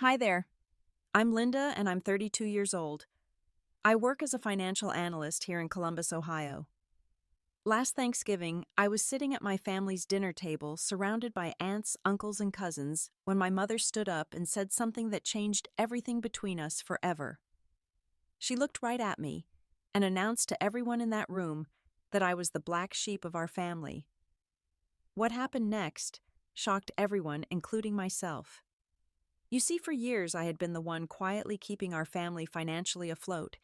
Hi there. I'm Linda and I'm 32 years old. I work as a financial analyst here in Columbus, Ohio. Last Thanksgiving, I was sitting at my family's dinner table surrounded by aunts, uncles, and cousins when my mother stood up and said something that changed everything between us forever. She looked right at me and announced to everyone in that room that I was the black sheep of our family. What happened next shocked everyone, including myself. You see, for years I had been the one quietly keeping our family financially afloat,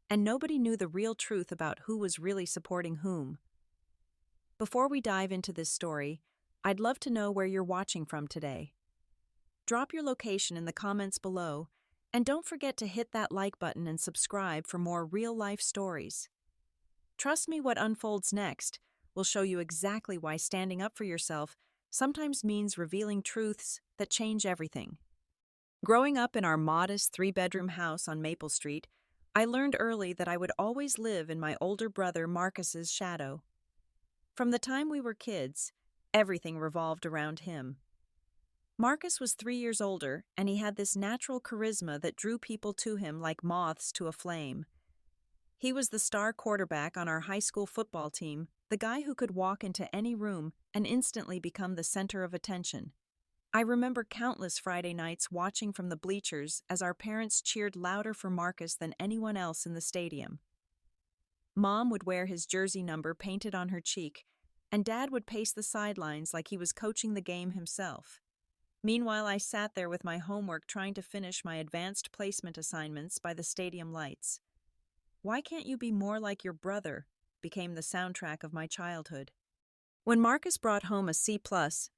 and nobody knew the real truth about who was really supporting whom. Before we dive into this story, I'd love to know where you're watching from today. Drop your location in the comments below, and don't forget to hit that like button and subscribe for more real-life stories. Trust me, what unfolds next will show you exactly why standing up for yourself sometimes means revealing truths that change everything. Growing up in our modest three-bedroom house on Maple Street, I learned early that I would always live in my older brother Marcus's shadow. From the time we were kids, everything revolved around him. Marcus was 3 years older, and he had this natural charisma that drew people to him like moths to a flame. He was the star quarterback on our high school football team, the guy who could walk into any room and instantly become the center of attention. I remember countless Friday nights watching from the bleachers as our parents cheered louder for Marcus than anyone else in the stadium. Mom would wear his jersey number painted on her cheek, and Dad would pace the sidelines like he was coaching the game himself. Meanwhile, I sat there with my homework trying to finish my advanced placement assignments by the stadium lights. "Why can't you be more like your brother?" became the soundtrack of my childhood. When Marcus brought home a C+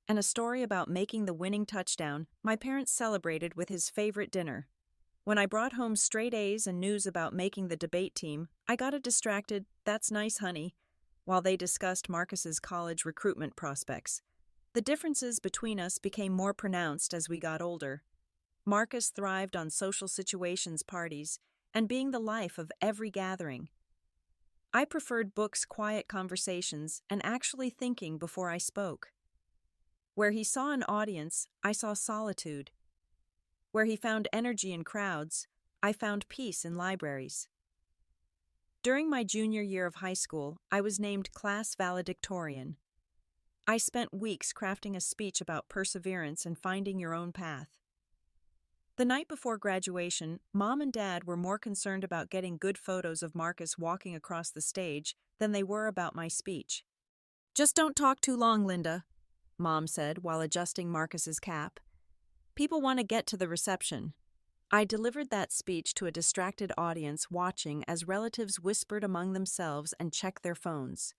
and a story about making the winning touchdown, my parents celebrated with his favorite dinner. When I brought home straight A's and news about making the debate team, I got a distracted, "That's nice, honey," while they discussed Marcus's college recruitment prospects. The differences between us became more pronounced as we got older. Marcus thrived on social situations, parties, and being the life of every gathering. I preferred books, quiet conversations, and actually thinking before I spoke. Where he saw an audience, I saw solitude. Where he found energy in crowds, I found peace in libraries. During my junior year of high school, I was named class valedictorian. I spent weeks crafting a speech about perseverance and finding your own path. The night before graduation, Mom and Dad were more concerned about getting good photos of Marcus walking across the stage than they were about my speech. "Just don't talk too long, Linda," Mom said while adjusting Marcus's cap. "People want to get to the reception." I delivered that speech to a distracted audience watching as relatives whispered among themselves and checked their phones.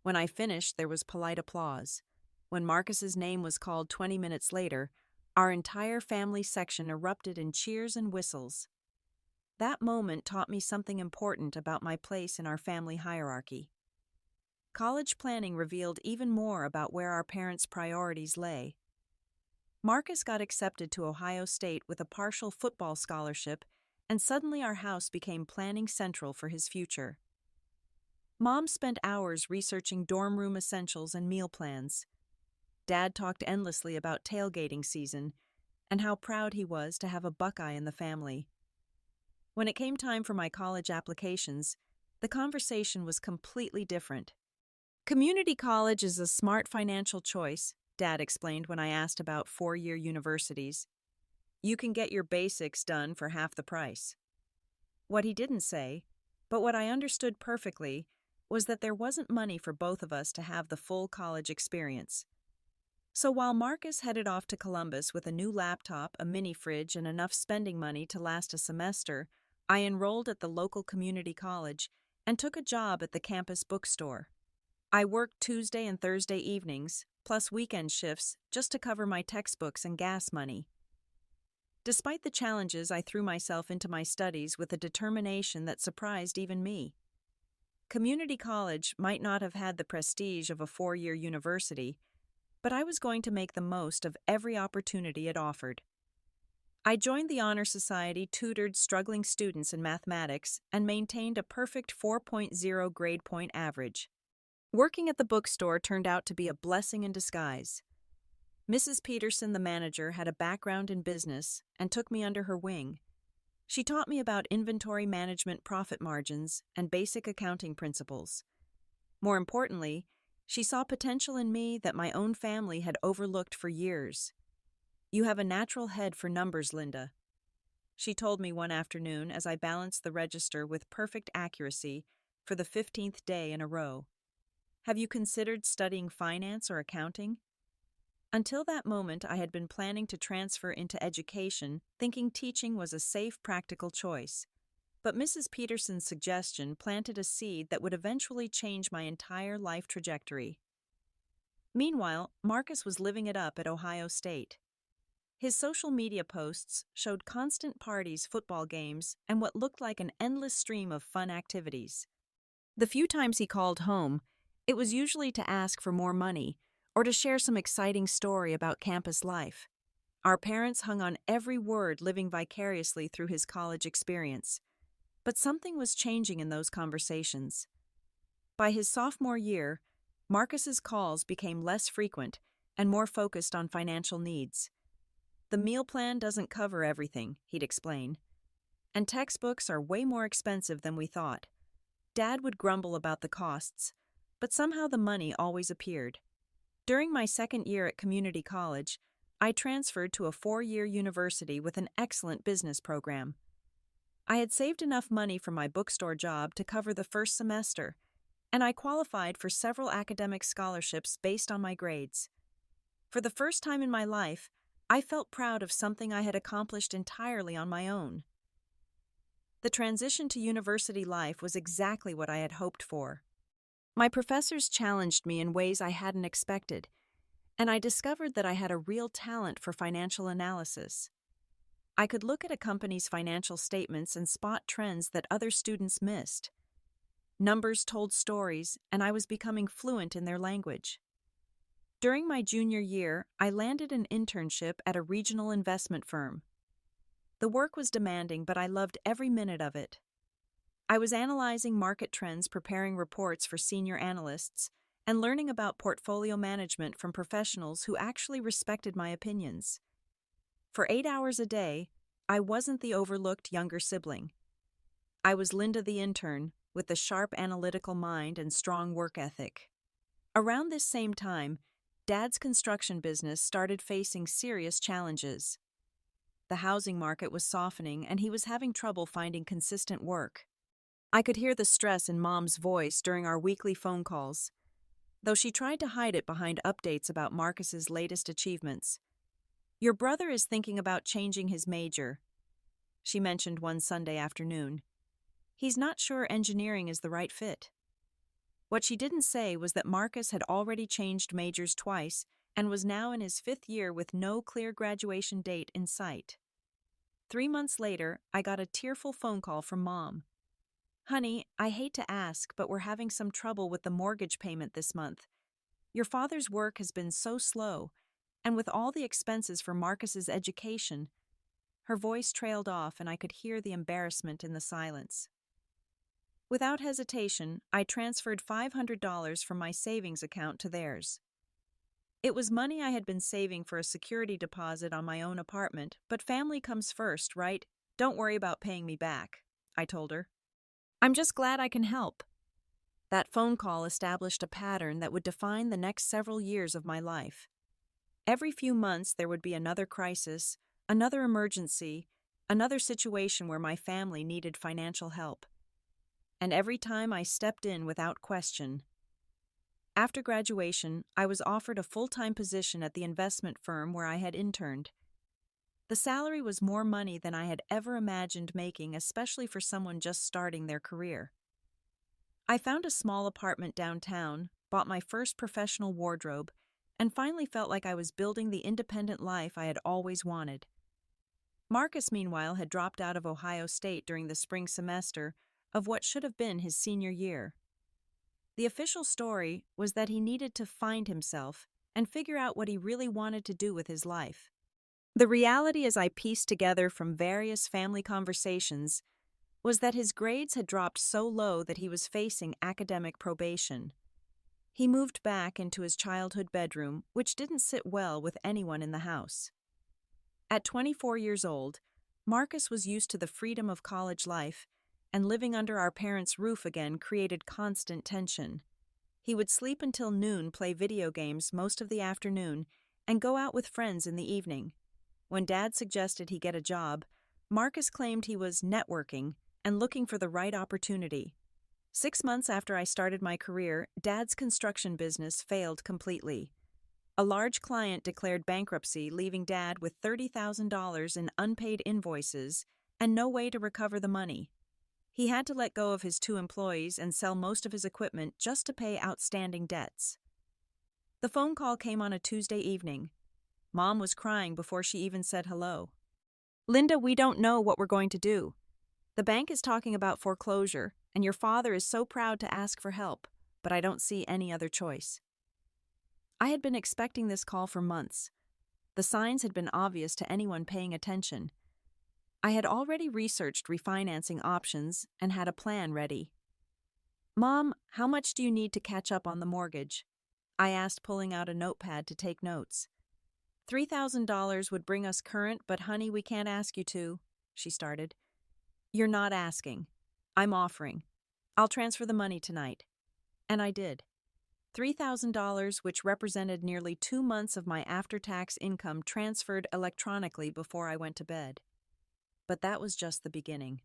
When I finished, there was polite applause. When Marcus's name was called 20 minutes later, our entire family section erupted in cheers and whistles. That moment taught me something important about my place in our family hierarchy. College planning revealed even more about where our parents' priorities lay. Marcus got accepted to Ohio State with a partial football scholarship, and suddenly our house became planning central for his future. Mom spent hours researching dorm room essentials and meal plans. Dad talked endlessly about tailgating season and how proud he was to have a Buckeye in the family. When it came time for my college applications, the conversation was completely different. "Community college is a smart financial choice," Dad explained when I asked about four-year universities. "You can get your basics done for half the price." What he didn't say, but what I understood perfectly, was that there wasn't money for both of us to have the full college experience. So while Marcus headed off to Columbus with a new laptop, a mini fridge, and enough spending money to last a semester, I enrolled at the local community college and took a job at the campus bookstore. I worked Tuesday and Thursday evenings, plus weekend shifts, just to cover my textbooks and gas money. Despite the challenges, I threw myself into my studies with a determination that surprised even me. Community college might not have had the prestige of a four-year university, but I was going to make the most of every opportunity it offered. I joined the Honor Society, tutored struggling students in mathematics, and maintained a perfect 4.0 grade point average. Working at the bookstore turned out to be a blessing in disguise. Mrs. Peterson, the manager, had a background in business and took me under her wing. She taught me about inventory management, profit margins, and basic accounting principles. More importantly, she saw potential in me that my own family had overlooked for years. "You have a natural head for numbers, Linda," she told me one afternoon as I balanced the register with perfect accuracy for the 15th day in a row. "Have you considered studying finance or accounting?" Until that moment, I had been planning to transfer into education, thinking teaching was a safe, practical choice. But Mrs. Peterson's suggestion planted a seed that would eventually change my entire life trajectory. Meanwhile, Marcus was living it up at Ohio State. His social media posts showed constant parties, football games, and what looked like an endless stream of fun activities. The few times he called home, it was usually to ask for more money or to share some exciting story about campus life. Our parents hung on every word, living vicariously through his college experience. But something was changing in those conversations. By his sophomore year, Marcus's calls became less frequent and more focused on financial needs. "The meal plan doesn't cover everything," he'd explain. "And textbooks are way more expensive than we thought." Dad would grumble about the costs, but somehow the money always appeared. During my second year at community college, I transferred to a 4-year university with an excellent business program. I had saved enough money from my bookstore job to cover the first semester, and I qualified for several academic scholarships based on my grades. For the first time in my life, I felt proud of something I had accomplished entirely on my own. The transition to university life was exactly what I had hoped for. My professors challenged me in ways I hadn't expected, and I discovered that I had a real talent for financial analysis. I could look at a company's financial statements and spot trends that other students missed. Numbers told stories, and I was becoming fluent in their language. During my junior year, I landed an internship at a regional investment firm. The work was demanding, but I loved every minute of it. I was analyzing market trends, preparing reports for senior analysts, and learning about portfolio management from professionals who actually respected my opinions. For 8 hours a day, I wasn't the overlooked younger sibling. I was Linda the intern, with the sharp analytical mind and strong work ethic. Around this same time, Dad's construction business started facing serious challenges. The housing market was softening, and he was having trouble finding consistent work. I could hear the stress in Mom's voice during our weekly phone calls, though she tried to hide it behind updates about Marcus's latest achievements. "Your brother is thinking about changing his major," she mentioned one Sunday afternoon. "He's not sure engineering is the right fit." What she didn't say was that Marcus had already changed majors twice and was now in his 5th year with no clear graduation date in sight. 3 months later, I got a tearful phone call from Mom. "Honey, I hate to ask, but we're having some trouble with the mortgage payment this month. Your father's work has been so slow, and with all the expenses for Marcus's education." Her voice trailed off, and I could hear the embarrassment in the silence. Without hesitation, I transferred $500 from my savings account to theirs. It was money I had been saving for a security deposit on my own apartment, but family comes first, right? "Don't worry about paying me back," I told her. "I'm just glad I can help." That phone call established a pattern that would define the next several years of my life. Every few months there would be another crisis, another emergency, another situation where my family needed financial help. And every time I stepped in without question. After graduation, I was offered a full-time position at the investment firm where I had interned. The salary was more money than I had ever imagined making, especially for someone just starting their career. I found a small apartment downtown, bought my first professional wardrobe, and finally felt like I was building the independent life I had always wanted. Marcus, meanwhile, had dropped out of Ohio State during the spring semester of what should have been his senior year. The official story was that he needed to find himself and figure out what he really wanted to do with his life. The reality, as I pieced together from various family conversations, was that his grades had dropped so low that he was facing academic probation. He moved back into his childhood bedroom, which didn't sit well with anyone in the house. At 24 years old, Marcus was used to the freedom of college life, and living under our parents' roof again created constant tension. He would sleep until noon, play video games most of the afternoon, and go out with friends in the evening. When Dad suggested he get a job, Marcus claimed he was networking and looking for the right opportunity. 6 months after I started my career, Dad's construction business failed completely. A large client declared bankruptcy, leaving Dad with $30,000 in unpaid invoices and no way to recover the money. He had to let go of his 2 employees and sell most of his equipment just to pay outstanding debts. The phone call came on a Tuesday evening. Mom was crying before she even said hello. "Linda, we don't know what we're going to do. The bank is talking about foreclosure, and your father is so proud to ask for help, but I don't see any other choice." I had been expecting this call for months. The signs had been obvious to anyone paying attention. I had already researched refinancing options and had a plan ready. "Mom, how much do you need to catch up on the mortgage?" I asked, pulling out a notepad to take notes. $3,000 would bring us current, but honey, we can't ask you to," she started. "You're not asking. I'm offering. I'll transfer the money tonight." And I did. $3,000, which represented nearly 2 months of my after-tax income, transferred electronically before I went to bed. But that was just the beginning.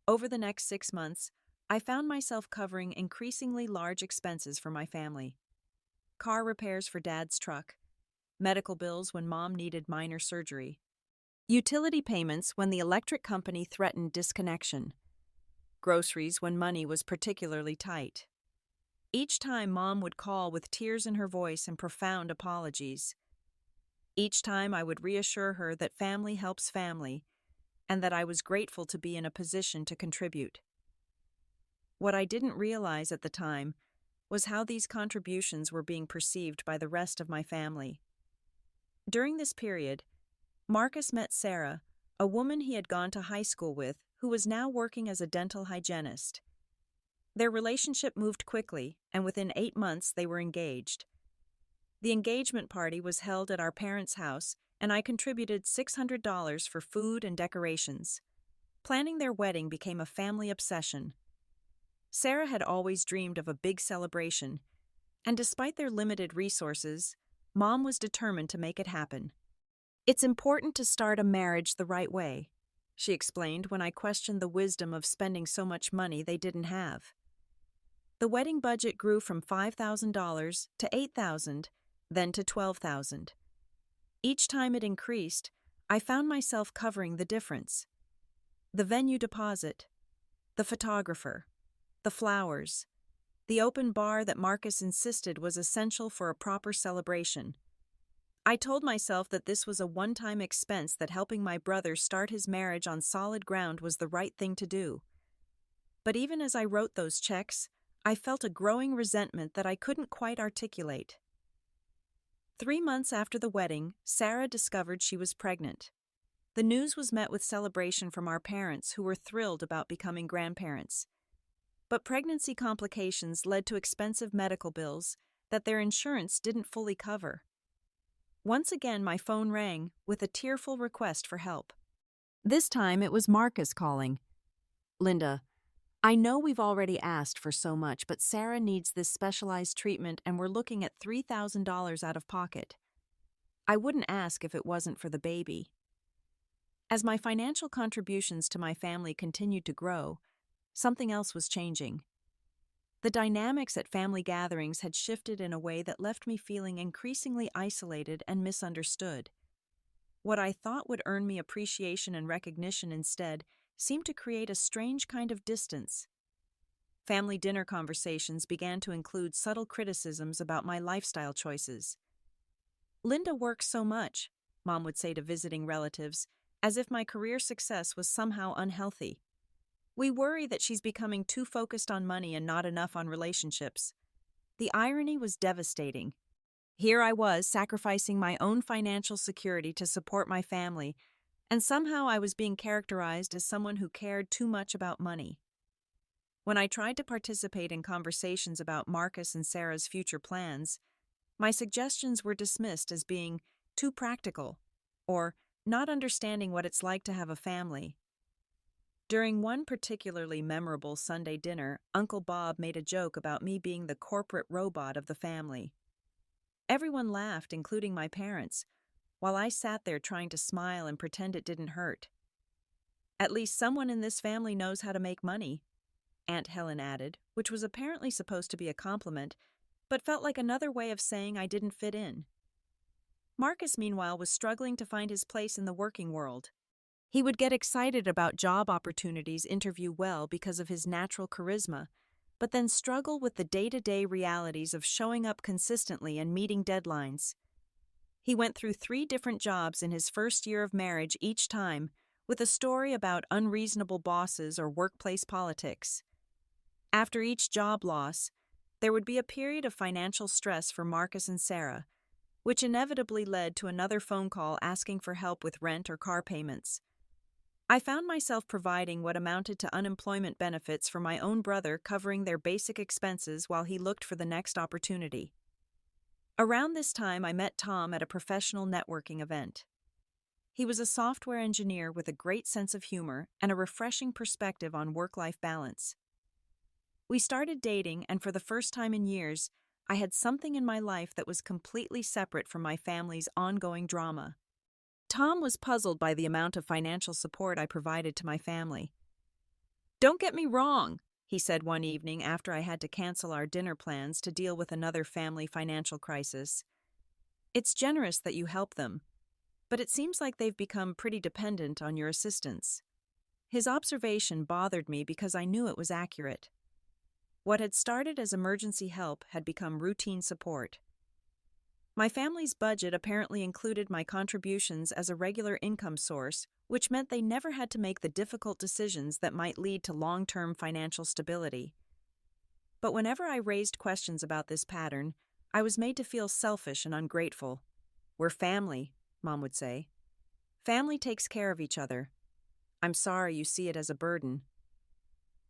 Over the next 6 months, I found myself covering increasingly large expenses for my family. Car repairs for Dad's truck, medical bills when Mom needed minor surgery, utility payments when the electric company threatened disconnection, groceries when money was particularly tight. Each time Mom would call with tears in her voice and profound apologies. Each time I would reassure her that family helps family, and that I was grateful to be in a position to contribute. What I didn't realize at the time was how these contributions were being perceived by the rest of my family. During this period, Marcus met Sarah, a woman he had gone to high school with, who was now working as a dental hygienist. Their relationship moved quickly, and within 8 months they were engaged. The engagement party was held at our parents' house, and I contributed $600 for food and decorations. Planning their wedding became a family obsession. Sarah had always dreamed of a big celebration, and despite their limited resources, Mom was determined to make it happen. "It's important to start a marriage the right way," she explained when I questioned the wisdom of spending so much money they didn't have. The wedding budget grew from $5,000 to $8,000, then to $12,000. Each time it increased, I found myself covering the difference. The venue deposit, the photographer, the flowers, the open bar that Marcus insisted was essential for a proper celebration. I told myself that this was a one-time expense, that helping my brother start his marriage on solid ground was the right thing to do. But even as I wrote those checks, I felt a growing resentment that I couldn't quite articulate. 3 months after the wedding, Sarah discovered she was pregnant. The news was met with celebration from our parents, who were thrilled about becoming grandparents. But pregnancy complications led to expensive medical bills that their insurance didn't fully cover. Once again, my phone rang with a tearful request for help. This time it was Marcus calling. "Linda, I know we've already asked for so much, but Sarah needs this specialized treatment and we're looking at $3,000 out of pocket. I wouldn't ask if it wasn't for the baby." As my financial contributions to my family continued to grow, something else was changing. The dynamics at family gatherings had shifted in a way that left me feeling increasingly isolated and misunderstood. What I thought would earn me appreciation and recognition instead seemed to create a strange kind of distance. Family dinner conversations began to include subtle criticisms about my lifestyle choices. "Linda works so much," Mom would say to visiting relatives, as if my career success was somehow unhealthy. "We worry that she's becoming too focused on money and not enough on relationships." The irony was devastating. Here I was, sacrificing my own financial security to support my family, and somehow I was being characterized as someone who cared too much about money. When I tried to participate in conversations about Marcus and Sarah's future plans, my suggestions were dismissed as being too practical or not understanding what it's like to have a family. During one particularly memorable Sunday dinner, Uncle Bob made a joke about me being the corporate robot of the family. Everyone laughed, including my parents, while I sat there trying to smile and pretend it didn't hurt. "At least someone in this family knows how to make money," Aunt Helen added, which was apparently supposed to be a compliment, but felt like another way of saying I didn't fit in. Marcus, meanwhile, was struggling to find his place in the working world. He would get excited about job opportunities, interview well because of his natural charisma, but then struggle with the day-to-day realities of showing up consistently and meeting deadlines. He went through 3 different jobs in his first year of marriage each time, with a story about unreasonable bosses or workplace politics. After each job loss, there would be a period of financial stress for Marcus and Sarah, which inevitably led to another phone call asking for help with rent or car payments. I found myself providing what amounted to unemployment benefits for my own brother, covering their basic expenses while he looked for the next opportunity. Around this time, I met Tom at a professional networking event. He was a software engineer with a great sense of humor and a refreshing perspective on work-life balance. We started dating, and for the first time in years, I had something in my life that was completely separate from my family's ongoing drama. Tom was puzzled by the amount of financial support I provided to my family. "Don't get me wrong," he said one evening after I had to cancel our dinner plans to deal with another family financial crisis. "It's generous that you help them, but it seems like they've become pretty dependent on your assistance." His observation bothered me because I knew it was accurate. What had started as emergency help had become routine support. My family's budget apparently included my contributions as a regular income source, which meant they never had to make the difficult decisions that might lead to long-term financial stability. But whenever I raised questions about this pattern, I was made to feel selfish and ungrateful. "We're family," Mom would say. "Family takes care of each other. I'm sorry you see it as a burden."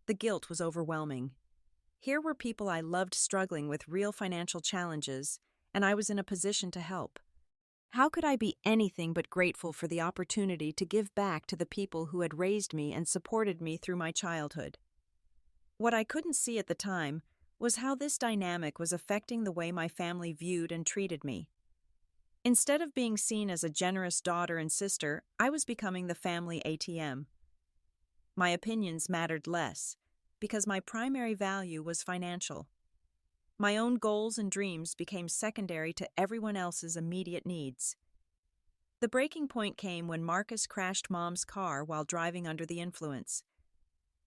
The guilt was overwhelming. Here were people I loved struggling with real financial challenges, and I was in a position to help. How could I be anything but grateful for the opportunity to give back to the people who had raised me and supported me through my childhood? What I couldn't see at the time was how this dynamic was affecting the way my family viewed and treated me. Instead of being seen as a generous daughter and sister, I was becoming the family ATM. My opinions mattered less, because my primary value was financial. My own goals and dreams became secondary to everyone else's immediate needs. The breaking point came when Marcus crashed Mom's car while driving under the influence.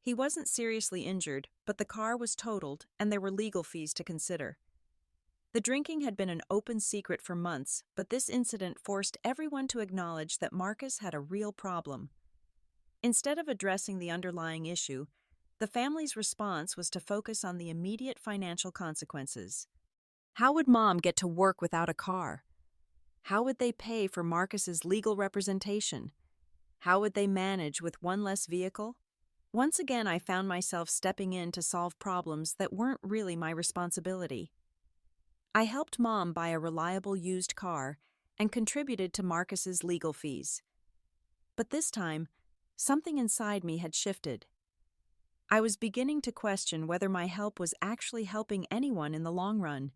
He wasn't seriously injured, but the car was totaled and there were legal fees to consider. The drinking had been an open secret for months, but this incident forced everyone to acknowledge that Marcus had a real problem. Instead of addressing the underlying issue, the family's response was to focus on the immediate financial consequences. How would Mom get to work without a car? How would they pay for Marcus's legal representation? How would they manage with one less vehicle? Once again, I found myself stepping in to solve problems that weren't really my responsibility. I helped Mom buy a reliable used car and contributed to Marcus's legal fees. But this time, something inside me had shifted. I was beginning to question whether my help was actually helping anyone in the long run.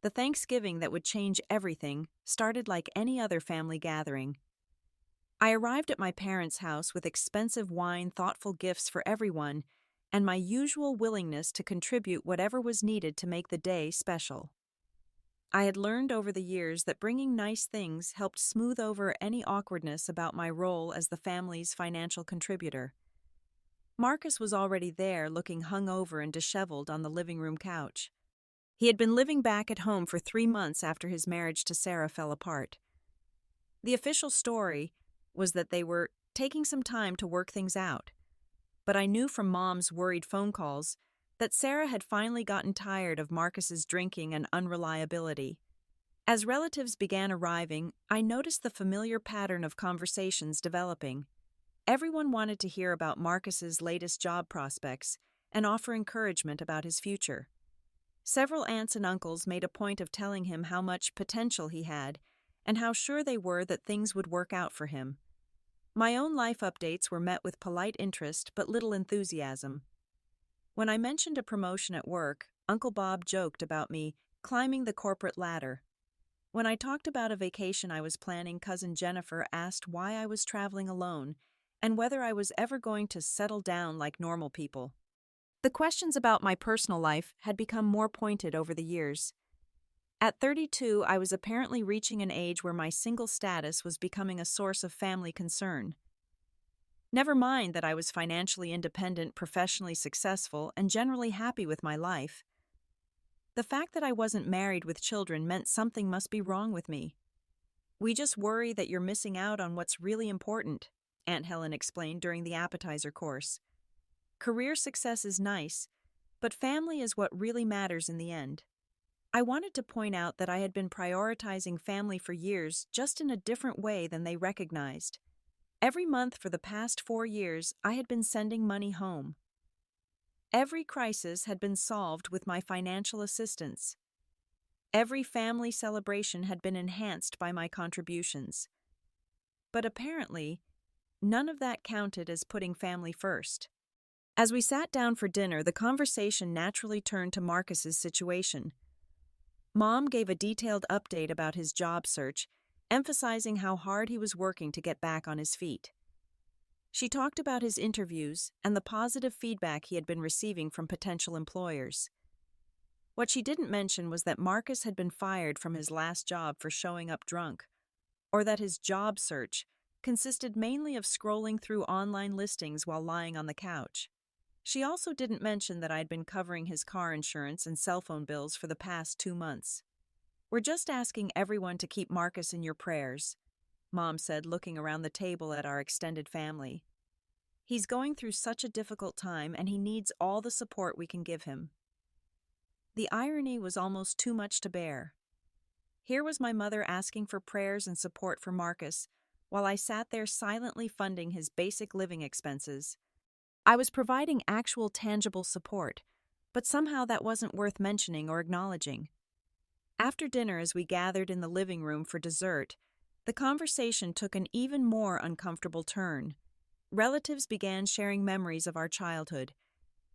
The Thanksgiving that would change everything started like any other family gathering. I arrived at my parents' house with expensive wine, thoughtful gifts for everyone, and my usual willingness to contribute whatever was needed to make the day special. I had learned over the years that bringing nice things helped smooth over any awkwardness about my role as the family's financial contributor. Marcus was already there, looking hungover and disheveled on the living room couch. He had been living back at home for 3 months after his marriage to Sarah fell apart. The official story was that they were taking some time to work things out, but I knew from Mom's worried phone calls that Sarah had finally gotten tired of Marcus's drinking and unreliability. As relatives began arriving, I noticed the familiar pattern of conversations developing. Everyone wanted to hear about Marcus's latest job prospects, and offer encouragement about his future. Several aunts and uncles made a point of telling him how much potential he had and how sure they were that things would work out for him. My own life updates were met with polite interest but little enthusiasm. When I mentioned a promotion at work, Uncle Bob joked about me climbing the corporate ladder. When I talked about a vacation I was planning, Cousin Jennifer asked why I was traveling alone and whether I was ever going to settle down like normal people. The questions about my personal life had become more pointed over the years. At 32, I was apparently reaching an age where my single status was becoming a source of family concern. Never mind that I was financially independent, professionally successful, and generally happy with my life. The fact that I wasn't married with children meant something must be wrong with me. "We just worry that you're missing out on what's really important," Aunt Helen explained during the appetizer course. "Career success is nice, but family is what really matters in the end." I wanted to point out that I had been prioritizing family for years, just in a different way than they recognized. Every month for the past 4 years, I had been sending money home. Every crisis had been solved with my financial assistance. Every family celebration had been enhanced by my contributions. But apparently, none of that counted as putting family first. As we sat down for dinner, the conversation naturally turned to Marcus's situation. Mom gave a detailed update about his job search, emphasizing how hard he was working to get back on his feet. She talked about his interviews and the positive feedback he had been receiving from potential employers. What she didn't mention was that Marcus had been fired from his last job for showing up drunk, or that his job search consisted mainly of scrolling through online listings while lying on the couch. She also didn't mention that I'd been covering his car insurance and cell phone bills for the past 2 months. "We're just asking everyone to keep Marcus in your prayers," Mom said, looking around the table at our extended family. "He's going through such a difficult time and he needs all the support we can give him." The irony was almost too much to bear. Here was my mother asking for prayers and support for Marcus, while I sat there silently funding his basic living expenses. I was providing actual tangible support, but somehow that wasn't worth mentioning or acknowledging. After dinner, as we gathered in the living room for dessert, the conversation took an even more uncomfortable turn. Relatives began sharing memories of our childhood,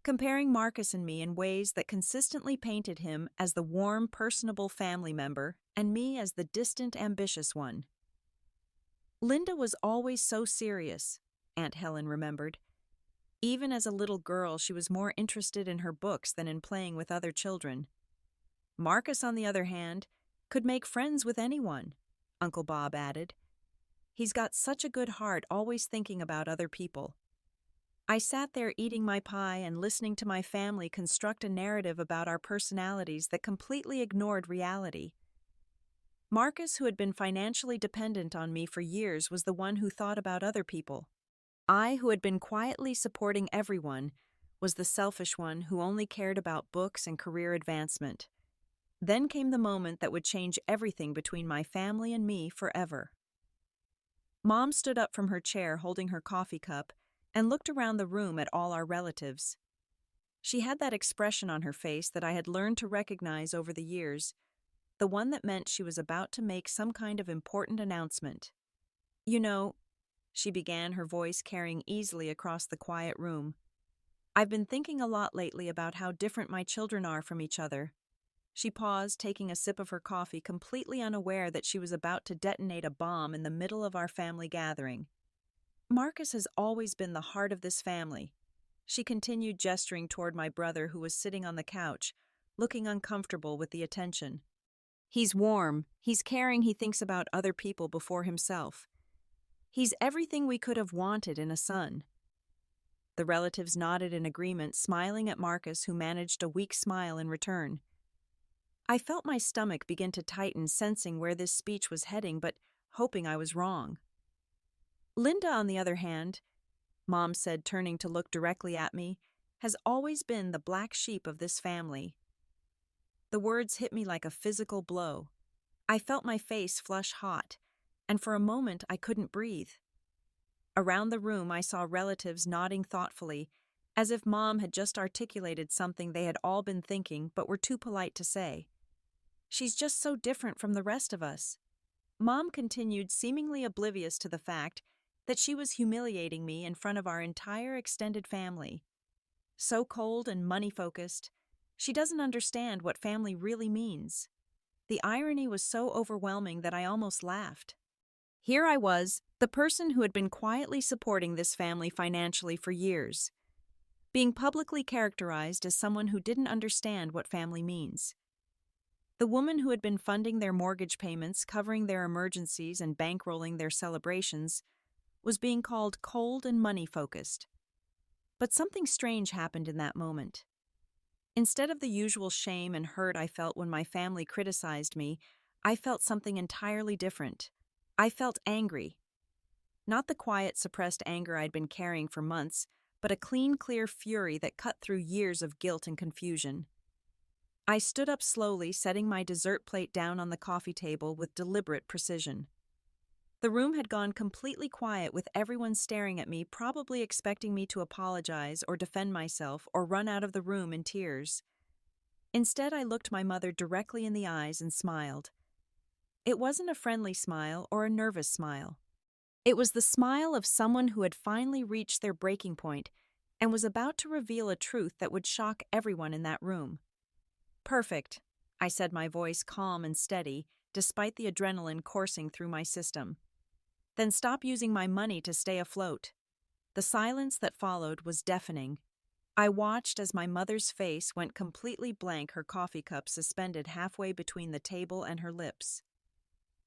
comparing Marcus and me in ways that consistently painted him as the warm, personable family member and me as the distant, ambitious one. "Linda was always so serious," Aunt Helen remembered. "Even as a little girl, she was more interested in her books than in playing with other children. Marcus, on the other hand, could make friends with anyone," Uncle Bob added. "He's got such a good heart, always thinking about other people." I sat there eating my pie and listening to my family construct a narrative about our personalities that completely ignored reality. Marcus, who had been financially dependent on me for years, was the one who thought about other people. I, who had been quietly supporting everyone, was the selfish one who only cared about books and career advancement. Then came the moment that would change everything between my family and me forever. Mom stood up from her chair holding her coffee cup and looked around the room at all our relatives. She had that expression on her face that I had learned to recognize over the years, the one that meant she was about to make some kind of important announcement. "You know," she began, her voice carrying easily across the quiet room, "I've been thinking a lot lately about how different my children are from each other." She paused, taking a sip of her coffee, completely unaware that she was about to detonate a bomb in the middle of our family gathering. "Marcus has always been the heart of this family," she continued, gesturing toward my brother who was sitting on the couch, looking uncomfortable with the attention. "He's warm, he's caring, he thinks about other people before himself. He's everything we could have wanted in a son." The relatives nodded in agreement, smiling at Marcus, who managed a weak smile in return. I felt my stomach begin to tighten, sensing where this speech was heading, but hoping I was wrong. "Linda, on the other hand," Mom said, turning to look directly at me, "has always been the black sheep of this family." The words hit me like a physical blow. I felt my face flush hot, and for a moment I couldn't breathe. Around the room I saw relatives nodding thoughtfully, as if Mom had just articulated something they had all been thinking but were too polite to say. "She's just so different from the rest of us." Mom continued, seemingly oblivious to the fact that she was humiliating me in front of our entire extended family. So cold and money-focused, she doesn't understand what family really means. The irony was so overwhelming that I almost laughed. Here I was, the person who had been quietly supporting this family financially for years, being publicly characterized as someone who didn't understand what family means. The woman who had been funding their mortgage payments, covering their emergencies, and bankrolling their celebrations was being called cold and money-focused. But something strange happened in that moment. Instead of the usual shame and hurt I felt when my family criticized me, I felt something entirely different. I felt angry. Not the quiet, suppressed anger I'd been carrying for months, but a clean, clear fury that cut through years of guilt and confusion. I stood up slowly, setting my dessert plate down on the coffee table with deliberate precision. The room had gone completely quiet, with everyone staring at me, probably expecting me to apologize or defend myself or run out of the room in tears. Instead, I looked my mother directly in the eyes and smiled. It wasn't a friendly smile or a nervous smile. It was the smile of someone who had finally reached their breaking point and was about to reveal a truth that would shock everyone in that room. "Perfect," I said, my voice calm and steady, despite the adrenaline coursing through my system. "Then stop using my money to stay afloat." The silence that followed was deafening. I watched as my mother's face went completely blank, her coffee cup suspended halfway between the table and her lips.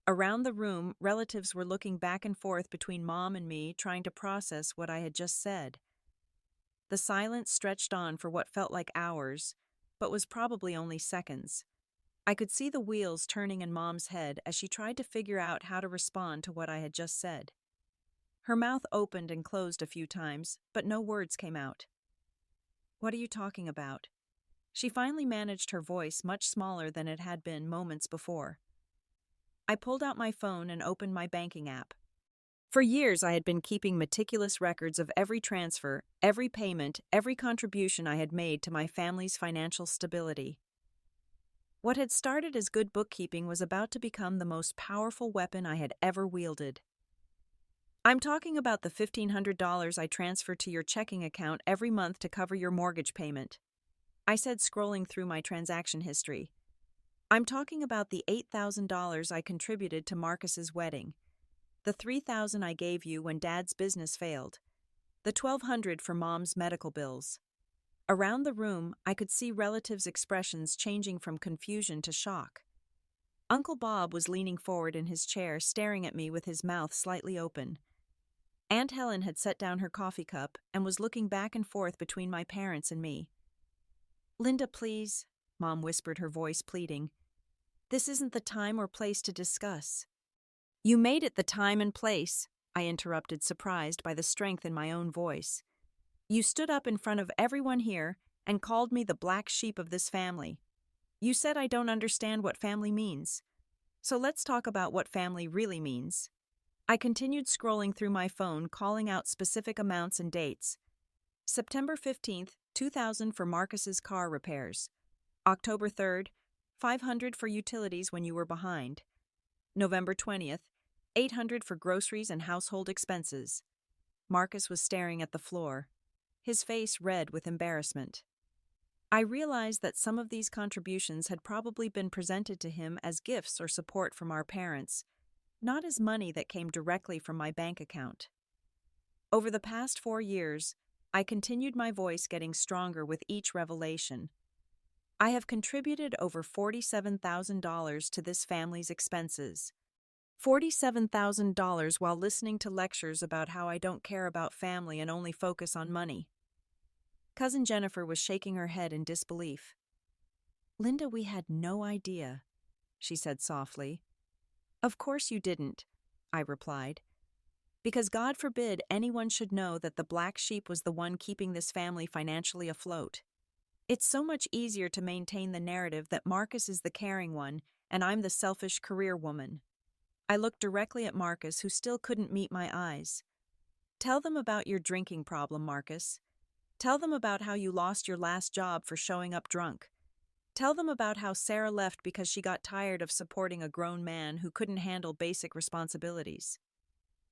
Around the room, relatives were looking back and forth between Mom and me, trying to process what I had just said. The silence stretched on for what felt like hours, but was probably only seconds. I could see the wheels turning in Mom's head as she tried to figure out how to respond to what I had just said. Her mouth opened and closed a few times, but no words came out. "What are you talking about?" She finally managed, her voice much smaller than it had been moments before. I pulled out my phone and opened my banking app. For years, I had been keeping meticulous records of every transfer, every payment, every contribution I had made to my family's financial stability. What had started as good bookkeeping was about to become the most powerful weapon I had ever wielded. "I'm talking about the $1,500 I transfer to your checking account every month to cover your mortgage payment," I said, scrolling through my transaction history. "I'm talking about the $8,000 I contributed to Marcus's wedding, the $3,000 I gave you when Dad's business failed, the $1,200 for Mom's medical bills." Around the room, I could see relatives' expressions changing from confusion to shock. Uncle Bob was leaning forward in his chair, staring at me with his mouth slightly open. Aunt Helen had set down her coffee cup and was looking back and forth between my parents and me. "Linda, please," Mom whispered, her voice pleading. "This isn't the time or place to discuss." "You made it the time and place," I interrupted, surprised by the strength in my own voice. "You stood up in front of everyone here and called me the black sheep of this family. You said I don't understand what family means. So let's talk about what family really means." I continued scrolling through my phone, calling out specific amounts and dates. September 15th, 2000 for Marcus's car repairs. October 3rd, 500 for utilities when you were behind. November 20th, 800 for groceries and household expenses. Marcus was staring at the floor, his face red with embarrassment. I realized that some of these contributions had probably been presented to him as gifts or support from our parents, not as money that came directly from my bank account. Over the past 4 years, I continued, my voice getting stronger with each revelation. I have contributed over $47,000 to this family's expenses. $47,000 while listening to lectures about how I don't care about family and only focus on money. Cousin Jennifer was shaking her head in disbelief. "Linda, we had no idea," she said softly. "Of course you didn't," I replied. "Because God forbid anyone should know that the black sheep was the one keeping this family financially afloat. It's so much easier to maintain the narrative that Marcus is the caring one and I'm the selfish career woman." I looked directly at Marcus, who still couldn't meet my eyes. "Tell them about your drinking problem, Marcus." Tell them about how you lost your last job for showing up drunk. Tell them about how Sarah left because she got tired of supporting a grown man who couldn't handle basic responsibilities.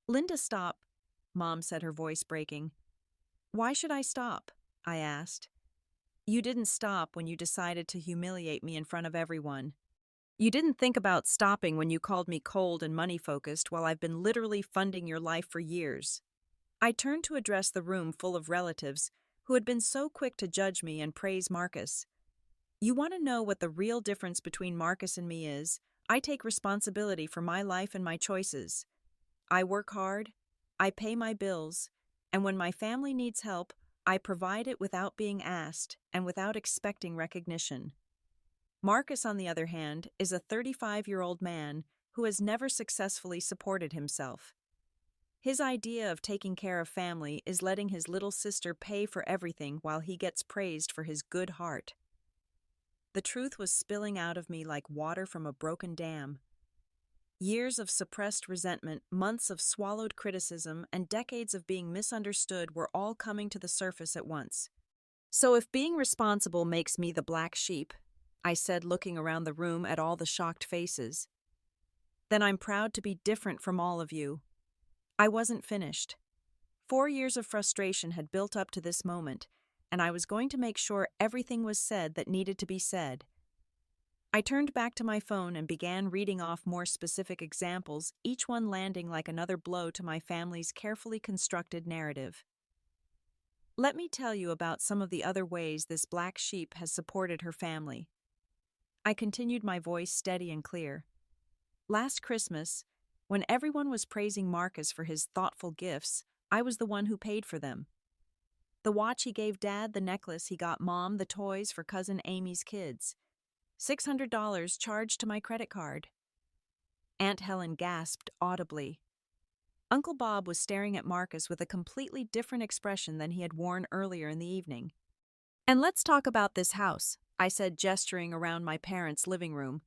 Linda, stop, Mom said, her voice breaking. Why should I stop? I asked. You didn't stop when you decided to humiliate me in front of everyone. You didn't think about stopping when you called me cold and money-focused while I've been literally funding your life for years. I turned to address the room full of relatives who had been so quick to judge me and praise Marcus. You want to know what the real difference between Marcus and me is? I take responsibility for my life and my choices. I work hard, I pay my bills, and when my family needs help, I provide it without being asked and without expecting recognition. Marcus, on the other hand, is a 35-year-old man who has never successfully supported himself. His idea of taking care of family is letting his little sister pay for everything while he gets praised for his good heart. The truth was spilling out of me like water from a broken dam. Years of suppressed resentment, months of swallowed criticism, and decades of being misunderstood were all coming to the surface at once. So if being responsible makes me the black sheep, I said, looking around the room at all the shocked faces, then I'm proud to be different from all of you. I wasn't finished. 4 years of frustration had built up to this moment, and I was going to make sure everything was said that needed to be said. I turned back to my phone and began reading off more specific examples, each one landing like another blow to my family's carefully constructed narrative. Let me tell you about some of the other ways this black sheep has supported her family. I continued, my voice steady and clear. Last Christmas, when everyone was praising Marcus for his thoughtful gifts, I was the one who paid for them. The watch he gave Dad, the necklace he got Mom, the toys for Cousin Amy's kids. $600 charged to my credit card. Aunt Helen gasped audibly. Uncle Bob was staring at Marcus with a completely different expression than he had worn earlier in the evening. And let's talk about this house, I said, gesturing around my parents' living room.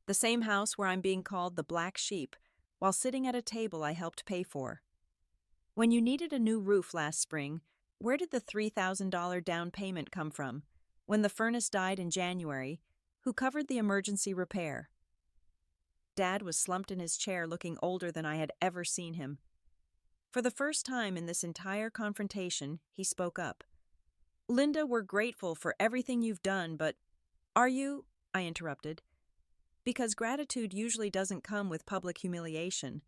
The same house where I'm being called the black sheep, while sitting at a table I helped pay for. When you needed a new roof last spring, where did the $3,000 down payment come from? When the furnace died in January, who covered the emergency repair? Dad was slumped in his chair, looking older than I had ever seen him. For the first time in this entire confrontation, he spoke up. Linda, we're grateful for everything you've done, but are you? I interrupted. Because gratitude usually doesn't come with public humiliation.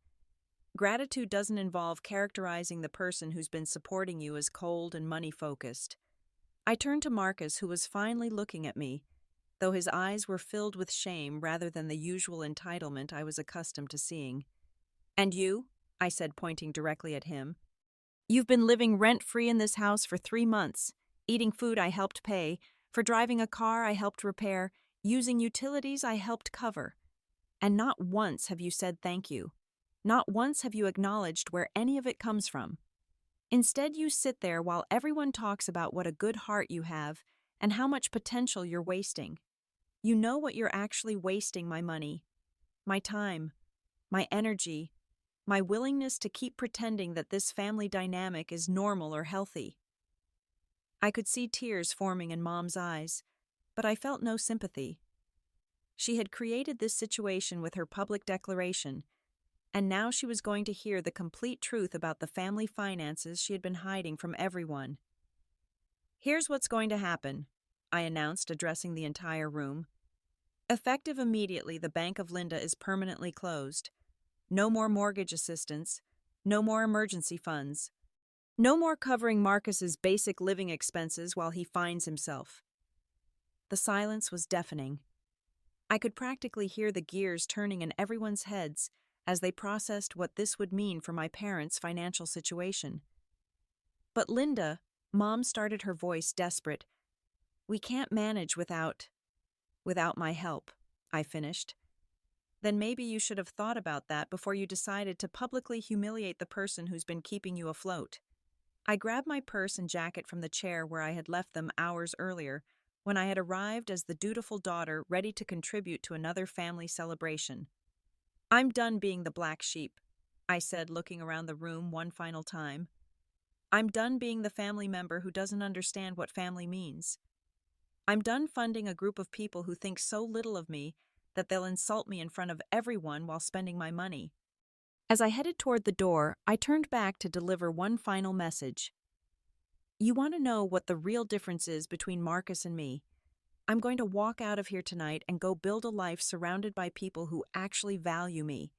Gratitude doesn't involve characterizing the person who's been supporting you as cold and money-focused. I turned to Marcus, who was finally looking at me, though his eyes were filled with shame rather than the usual entitlement I was accustomed to seeing. And you? I said, pointing directly at him. You've been living rent-free in this house for 3 months, eating food I helped pay, for driving a car I helped repair, using utilities I helped cover. And not once have you said thank you. Not once have you acknowledged where any of it comes from. Instead, you sit there while everyone talks about what a good heart you have and how much potential you're wasting. You know what you're actually wasting: my money, my time, my energy, my willingness to keep pretending that this family dynamic is normal or healthy. I could see tears forming in Mom's eyes, but I felt no sympathy. She had created this situation with her public declaration, and now she was going to hear the complete truth about the family finances she had been hiding from everyone. Here's what's going to happen, I announced, addressing the entire room. Effective immediately, the Bank of Linda is permanently closed. No more mortgage assistance, no more emergency funds, no more covering Marcus's basic living expenses while he finds himself. The silence was deafening. I could practically hear the gears turning in everyone's heads as they processed what this would mean for my parents' financial situation. But Linda, Mom started, her voice desperate. We can't manage without my help, I finished. Then maybe you should have thought about that before you decided to publicly humiliate the person who's been keeping you afloat. I grabbed my purse and jacket from the chair where I had left them hours earlier, when I had arrived as the dutiful daughter ready to contribute to another family celebration. I'm done being the black sheep, I said, looking around the room one final time. I'm done being the family member who doesn't understand what family means. I'm done funding a group of people who think so little of me that they'll insult me in front of everyone while spending my money. As I headed toward the door, I turned back to deliver one final message. You want to know what the real difference is between Marcus and me? I'm going to walk out of here tonight and go build a life surrounded by people who actually value me.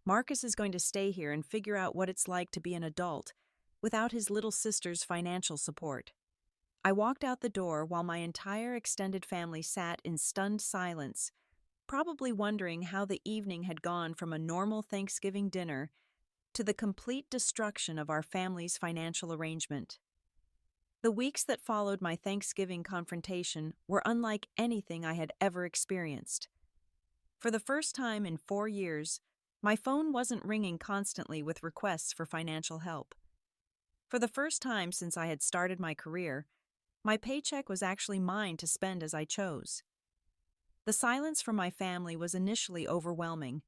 Marcus is going to stay here and figure out what it's like to be an adult without his little sister's financial support. I walked out the door while my entire extended family sat in stunned silence, probably wondering how the evening had gone from a normal Thanksgiving dinner to the complete destruction of our family's financial arrangement. The weeks that followed my Thanksgiving confrontation were unlike anything I had ever experienced. For the first time in 4 years, my phone wasn't ringing constantly with requests for financial help. For the first time since I had started my career, my paycheck was actually mine to spend as I chose. The silence from my family was initially overwhelming.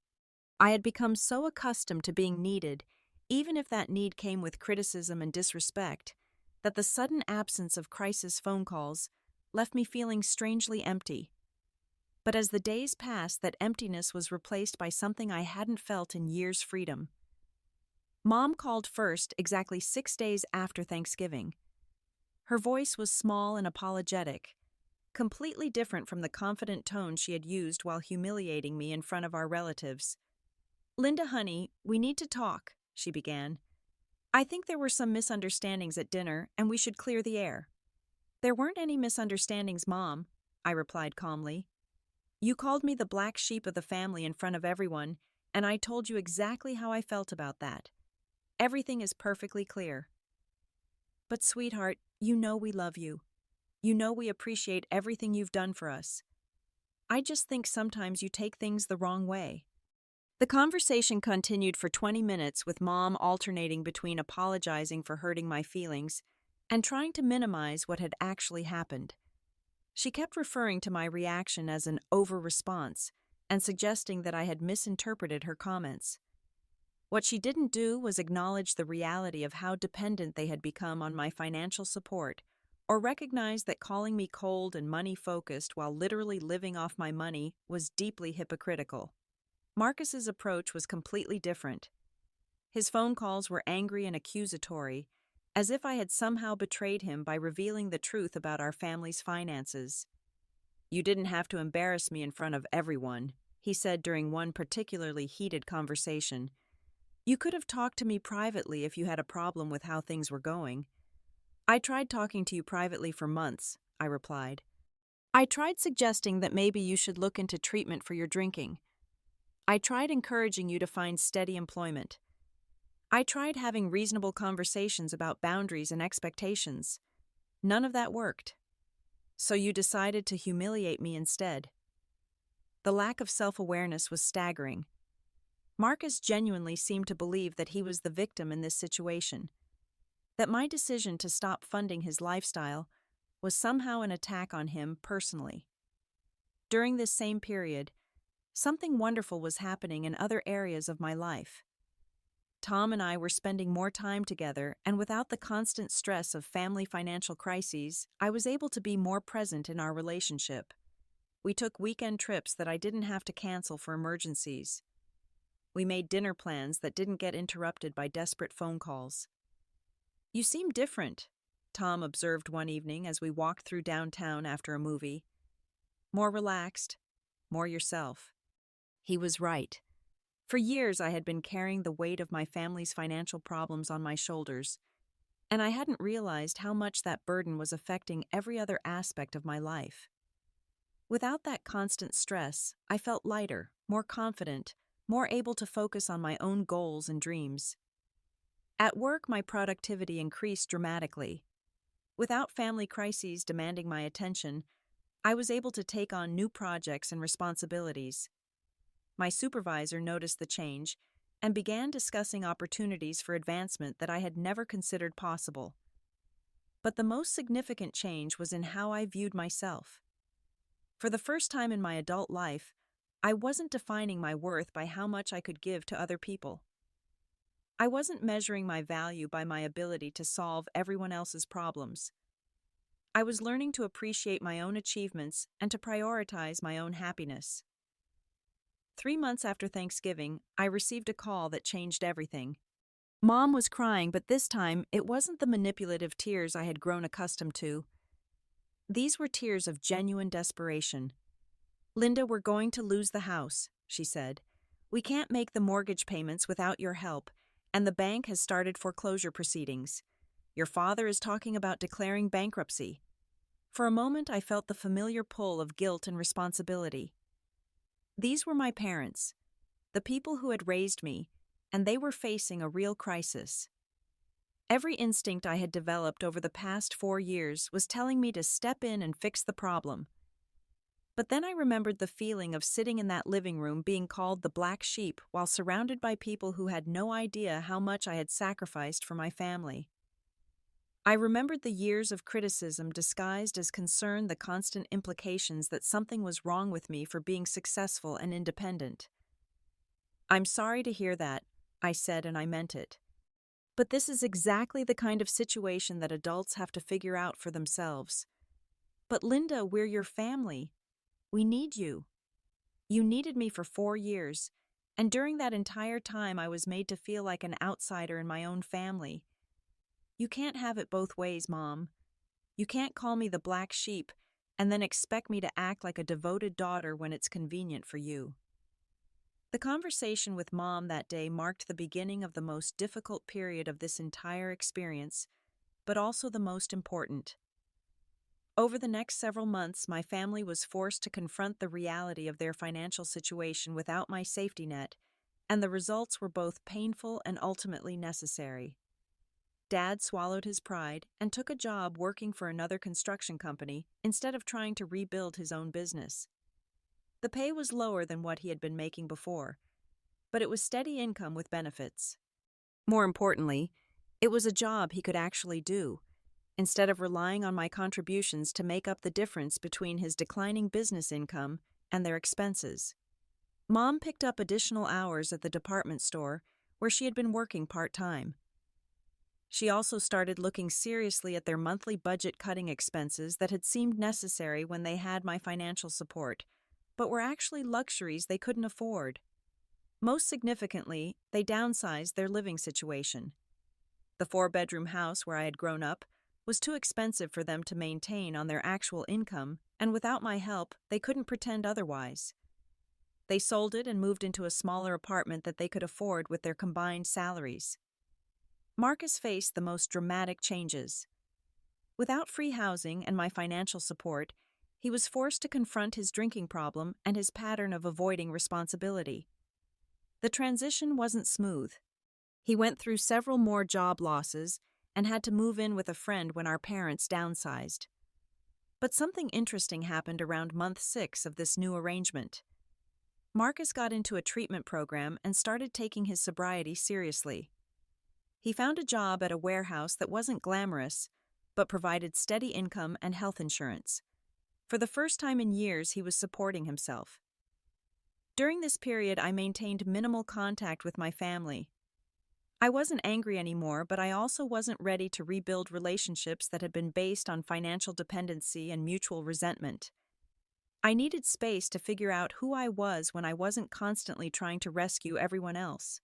I had become so accustomed to being needed, even if that need came with criticism and disrespect, that the sudden absence of crisis phone calls left me feeling strangely empty. But as the days passed, that emptiness was replaced by something I hadn't felt in years: freedom. Mom called first exactly 6 days after Thanksgiving. Her voice was small and apologetic, completely different from the confident tone she had used while humiliating me in front of our relatives. "Linda, honey, we need to talk," she began. "I think there were some misunderstandings at dinner, and we should clear the air." "There weren't any misunderstandings, Mom," I replied calmly. "You called me the black sheep of the family in front of everyone, and I told you exactly how I felt about that. Everything is perfectly clear." "But sweetheart, you know we love you. You know we appreciate everything you've done for us. I just think sometimes you take things the wrong way." The conversation continued for 20 minutes, with Mom alternating between apologizing for hurting my feelings and trying to minimize what had actually happened. She kept referring to my reaction as an over-response and suggesting that I had misinterpreted her comments. What she didn't do was acknowledge the reality of how dependent they had become on my financial support, or recognize that calling me cold and money-focused while literally living off my money was deeply hypocritical. Marcus's approach was completely different. His phone calls were angry and accusatory, as if I had somehow betrayed him by revealing the truth about our family's finances. "You didn't have to embarrass me in front of everyone," he said during one particularly heated conversation. "You could have talked to me privately if you had a problem with how things were going." "I tried talking to you privately for months," I replied. "I tried suggesting that maybe you should look into treatment for your drinking. I tried encouraging you to find steady employment. I tried having reasonable conversations about boundaries and expectations. None of that worked. So you decided to humiliate me instead." The lack of self-awareness was staggering. Marcus genuinely seemed to believe that he was the victim in this situation, that my decision to stop funding his lifestyle was somehow an attack on him personally. During this same period, something wonderful was happening in other areas of my life. Tom and I were spending more time together, and without the constant stress of family financial crises, I was able to be more present in our relationship. We took weekend trips that I didn't have to cancel for emergencies. We made dinner plans that didn't get interrupted by desperate phone calls. "You seem different," Tom observed one evening as we walked through downtown after a movie. "More relaxed, more yourself." He was right. For years, I had been carrying the weight of my family's financial problems on my shoulders, and I hadn't realized how much that burden was affecting every other aspect of my life. Without that constant stress, I felt lighter, more confident, more able to focus on my own goals and dreams. At work, my productivity increased dramatically. Without family crises demanding my attention, I was able to take on new projects and responsibilities. My supervisor noticed the change and began discussing opportunities for advancement that I had never considered possible. But the most significant change was in how I viewed myself. For the first time in my adult life, I wasn't defining my worth by how much I could give to other people. I wasn't measuring my value by my ability to solve everyone else's problems. I was learning to appreciate my own achievements and to prioritize my own happiness. 3 months after Thanksgiving, I received a call that changed everything. Mom was crying, but this time it wasn't the manipulative tears I had grown accustomed to. These were tears of genuine desperation. "Linda, we're going to lose the house," she said. "We can't make the mortgage payments without your help, and the bank has started foreclosure proceedings. Your father is talking about declaring bankruptcy." For a moment, I felt the familiar pull of guilt and responsibility. These were my parents, the people who had raised me, and they were facing a real crisis. Every instinct I had developed over the past 4 years was telling me to step in and fix the problem. But then I remembered the feeling of sitting in that living room being called the black sheep while surrounded by people who had no idea how much I had sacrificed for my family. I remembered the years of criticism disguised as concern, the constant implications that something was wrong with me for being successful and independent. "I'm sorry to hear that," I said, and I meant it. "But this is exactly the kind of situation that adults have to figure out for themselves." "But Linda, we're your family. We need you. You needed me for 4 years, and during that entire time I was made to feel like an outsider in my own family. You can't have it both ways, Mom. You can't call me the black sheep and then expect me to act like a devoted daughter when it's convenient for you." The conversation with Mom that day marked the beginning of the most difficult period of this entire experience, but also the most important. Over the next several months, my family was forced to confront the reality of their financial situation without my safety net, and the results were both painful and ultimately necessary. Dad swallowed his pride and took a job working for another construction company instead of trying to rebuild his own business. The pay was lower than what he had been making before, but it was steady income with benefits. More importantly, it was a job he could actually do, instead of relying on my contributions to make up the difference between his declining business income and their expenses. Mom picked up additional hours at the department store where she had been working part-time. She also started looking seriously at their monthly budget-cutting expenses that had seemed necessary when they had my financial support, but were actually luxuries they couldn't afford. Most significantly, they downsized their living situation. The 4-bedroom house where I had grown up was too expensive for them to maintain on their actual income, and without my help, they couldn't pretend otherwise. They sold it and moved into a smaller apartment that they could afford with their combined salaries. Marcus faced the most dramatic changes. Without free housing and my financial support, he was forced to confront his drinking problem and his pattern of avoiding responsibility. The transition wasn't smooth. He went through several more job losses and had to move in with a friend when our parents downsized. But something interesting happened around month 6 of this new arrangement. Marcus got into a treatment program and started taking his sobriety seriously. He found a job at a warehouse that wasn't glamorous, but provided steady income and health insurance. For the first time in years, he was supporting himself. During this period, I maintained minimal contact with my family. I wasn't angry anymore, but I also wasn't ready to rebuild relationships that had been based on financial dependency and mutual resentment. I needed space to figure out who I was when I wasn't constantly trying to rescue everyone else.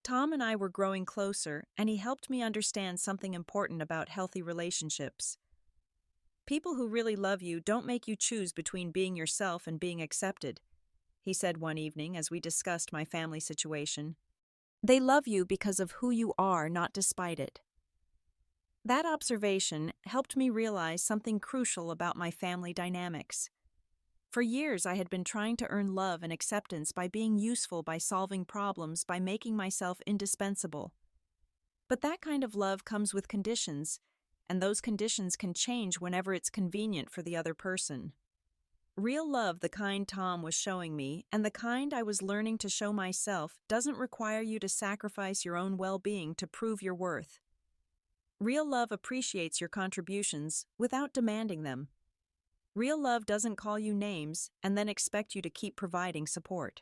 Tom and I were growing closer, and he helped me understand something important about healthy relationships. People who really love you don't make you choose between being yourself and being accepted, he said one evening as we discussed my family situation. They love you because of who you are, not despite it. That observation helped me realize something crucial about my family dynamics. For years, I had been trying to earn love and acceptance by being useful, by solving problems, by making myself indispensable. But that kind of love comes with conditions, and those conditions can change whenever it's convenient for the other person. Real love, the kind Tom was showing me, and the kind I was learning to show myself, doesn't require you to sacrifice your own well-being to prove your worth. Real love appreciates your contributions without demanding them. Real love doesn't call you names and then expect you to keep providing support.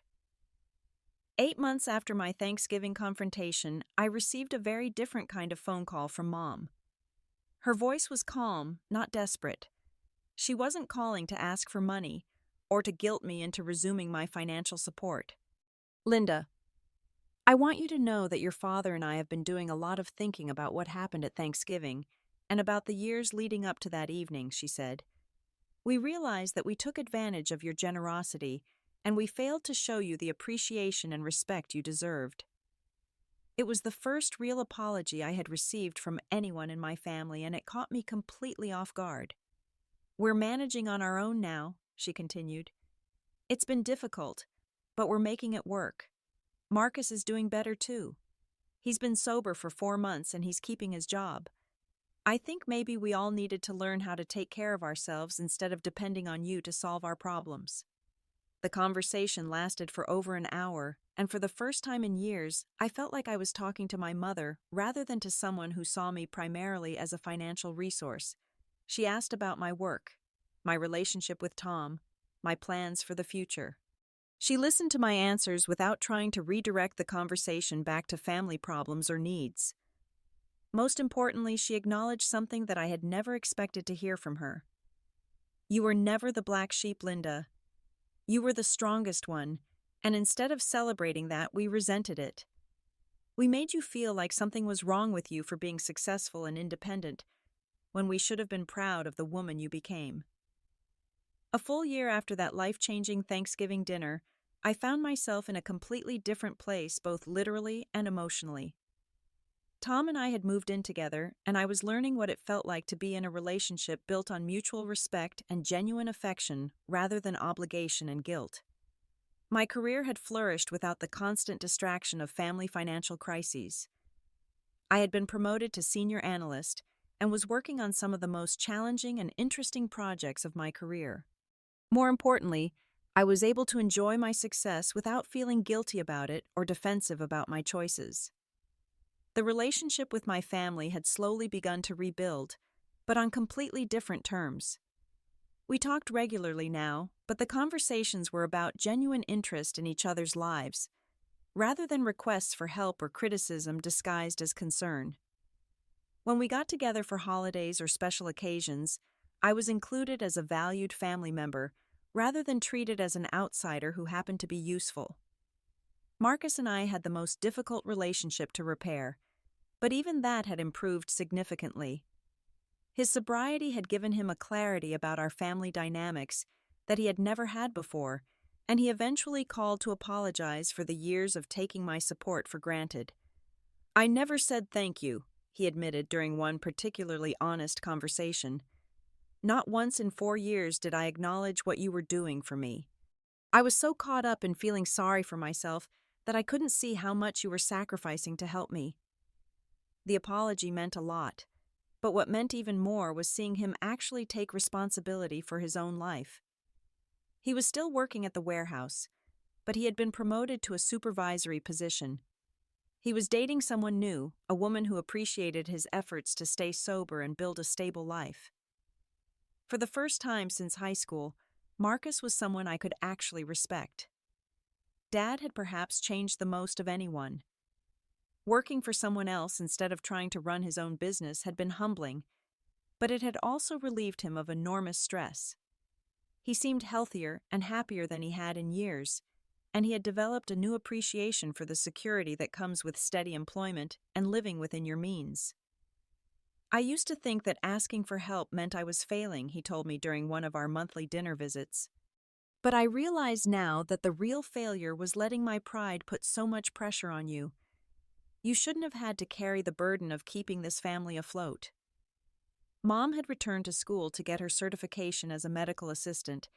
8 months after my Thanksgiving confrontation, I received a very different kind of phone call from Mom. Her voice was calm, not desperate. She wasn't calling to ask for money or to guilt me into resuming my financial support. Linda, I want you to know that your father and I have been doing a lot of thinking about what happened at Thanksgiving and about the years leading up to that evening, she said. We realize that we took advantage of your generosity and we failed to show you the appreciation and respect you deserved. It was the first real apology I had received from anyone in my family, and it caught me completely off guard. We're managing on our own now, she continued. It's been difficult, but we're making it work. Marcus is doing better too. He's been sober for 4 months and he's keeping his job. I think maybe we all needed to learn how to take care of ourselves instead of depending on you to solve our problems. The conversation lasted for over an hour, and for the first time in years, I felt like I was talking to my mother rather than to someone who saw me primarily as a financial resource. She asked about my work, my relationship with Tom, my plans for the future. She listened to my answers without trying to redirect the conversation back to family problems or needs. Most importantly, she acknowledged something that I had never expected to hear from her. You were never the black sheep, Linda. You were the strongest one, and instead of celebrating that, we resented it. We made you feel like something was wrong with you for being successful and independent, when we should have been proud of the woman you became. A full year after that life-changing Thanksgiving dinner, I found myself in a completely different place, both literally and emotionally. Tom and I had moved in together, and I was learning what it felt like to be in a relationship built on mutual respect and genuine affection rather than obligation and guilt. My career had flourished without the constant distraction of family financial crises. I had been promoted to senior analyst and was working on some of the most challenging and interesting projects of my career. More importantly, I was able to enjoy my success without feeling guilty about it or defensive about my choices. The relationship with my family had slowly begun to rebuild, but on completely different terms. We talked regularly now, but the conversations were about genuine interest in each other's lives, rather than requests for help or criticism disguised as concern. When we got together for holidays or special occasions, I was included as a valued family member, rather than treated as an outsider who happened to be useful. Marcus and I had the most difficult relationship to repair, but even that had improved significantly. His sobriety had given him a clarity about our family dynamics that he had never had before, and he eventually called to apologize for the years of taking my support for granted. I never said thank you, he admitted during one particularly honest conversation. Not once in 4 years did I acknowledge what you were doing for me. I was so caught up in feeling sorry for myself that I couldn't see how much you were sacrificing to help me. The apology meant a lot, but what meant even more was seeing him actually take responsibility for his own life. He was still working at the warehouse, but he had been promoted to a supervisory position. He was dating someone new, a woman who appreciated his efforts to stay sober and build a stable life. For the first time since high school, Marcus was someone I could actually respect. Dad had perhaps changed the most of anyone. Working for someone else instead of trying to run his own business had been humbling, but it had also relieved him of enormous stress. He seemed healthier and happier than he had in years, and he had developed a new appreciation for the security that comes with steady employment and living within your means. I used to think that asking for help meant I was failing, he told me during one of our monthly dinner visits. But I realize now that the real failure was letting my pride put so much pressure on you. You shouldn't have had to carry the burden of keeping this family afloat. Mom had returned to school to get her certification as a medical assistant,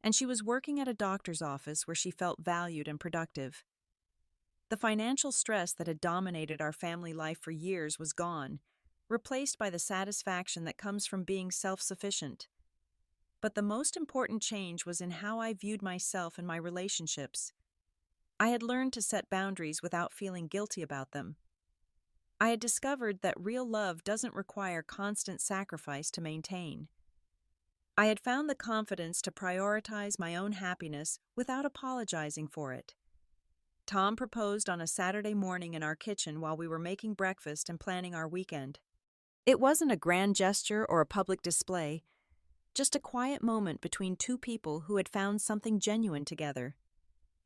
and she was working at a doctor's office where she felt valued and productive. The financial stress that had dominated our family life for years was gone, replaced by the satisfaction that comes from being self-sufficient. But the most important change was in how I viewed myself and my relationships. I had learned to set boundaries without feeling guilty about them. I had discovered that real love doesn't require constant sacrifice to maintain. I had found the confidence to prioritize my own happiness without apologizing for it. Tom proposed on a Saturday morning in our kitchen while we were making breakfast and planning our weekend. It wasn't a grand gesture or a public display, just a quiet moment between two people who had found something genuine together.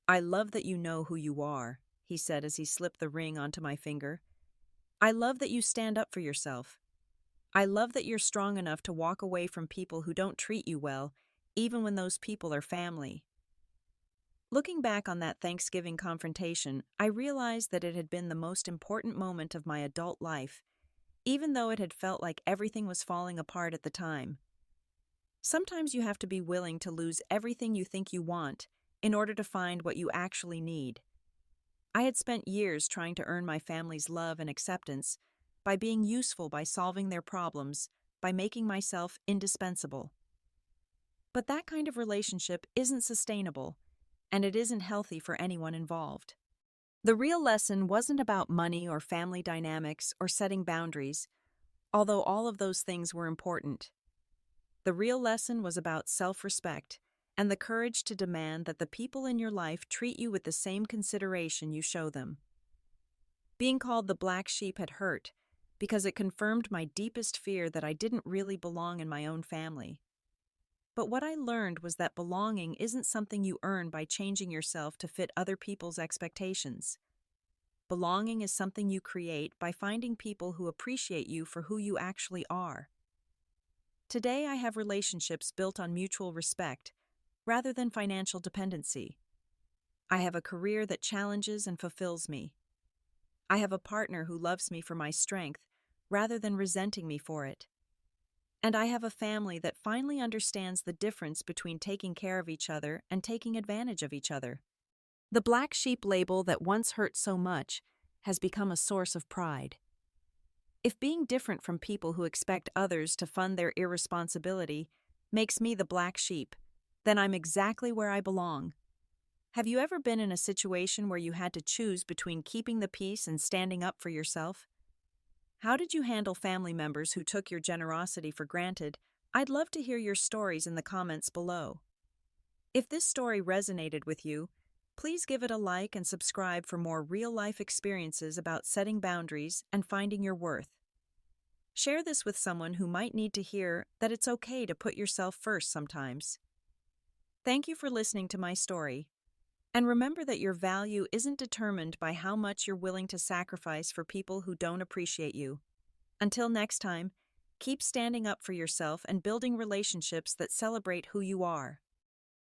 "I love that you know who you are," he said as he slipped the ring onto my finger. "I love that you stand up for yourself. I love that you're strong enough to walk away from people who don't treat you well, even when those people are family." Looking back on that Thanksgiving confrontation, I realized that it had been the most important moment of my adult life, even though it had felt like everything was falling apart at the time. Sometimes you have to be willing to lose everything you think you want in order to find what you actually need. I had spent years trying to earn my family's love and acceptance by being useful, by solving their problems, by making myself indispensable. But that kind of relationship isn't sustainable, and it isn't healthy for anyone involved. The real lesson wasn't about money or family dynamics or setting boundaries, although all of those things were important. The real lesson was about self-respect and the courage to demand that the people in your life treat you with the same consideration you show them. Being called the black sheep had hurt because it confirmed my deepest fear that I didn't really belong in my own family. But what I learned was that belonging isn't something you earn by changing yourself to fit other people's expectations. Belonging is something you create by finding people who appreciate you for who you actually are. Today, I have relationships built on mutual respect, rather than financial dependency. I have a career that challenges and fulfills me. I have a partner who loves me for my strength, rather than resenting me for it. And I have a family that finally understands the difference between taking care of each other and taking advantage of each other. The black sheep label that once hurt so much has become a source of pride. If being different from people who expect others to fund their irresponsibility makes me the black sheep, then I'm exactly where I belong. Have you ever been in a situation where you had to choose between keeping the peace and standing up for yourself? How did you handle family members who took your generosity for granted? I'd love to hear your stories in the comments below. If this story resonated with you, please give it a like and subscribe for more real-life experiences about setting boundaries and finding your worth. Share this with someone who might need to hear that it's okay to put yourself first sometimes. Thank you for listening to my story. And remember that your value isn't determined by how much you're willing to sacrifice for people who don't appreciate you. Until next time, keep standing up for yourself and building relationships that celebrate who you are.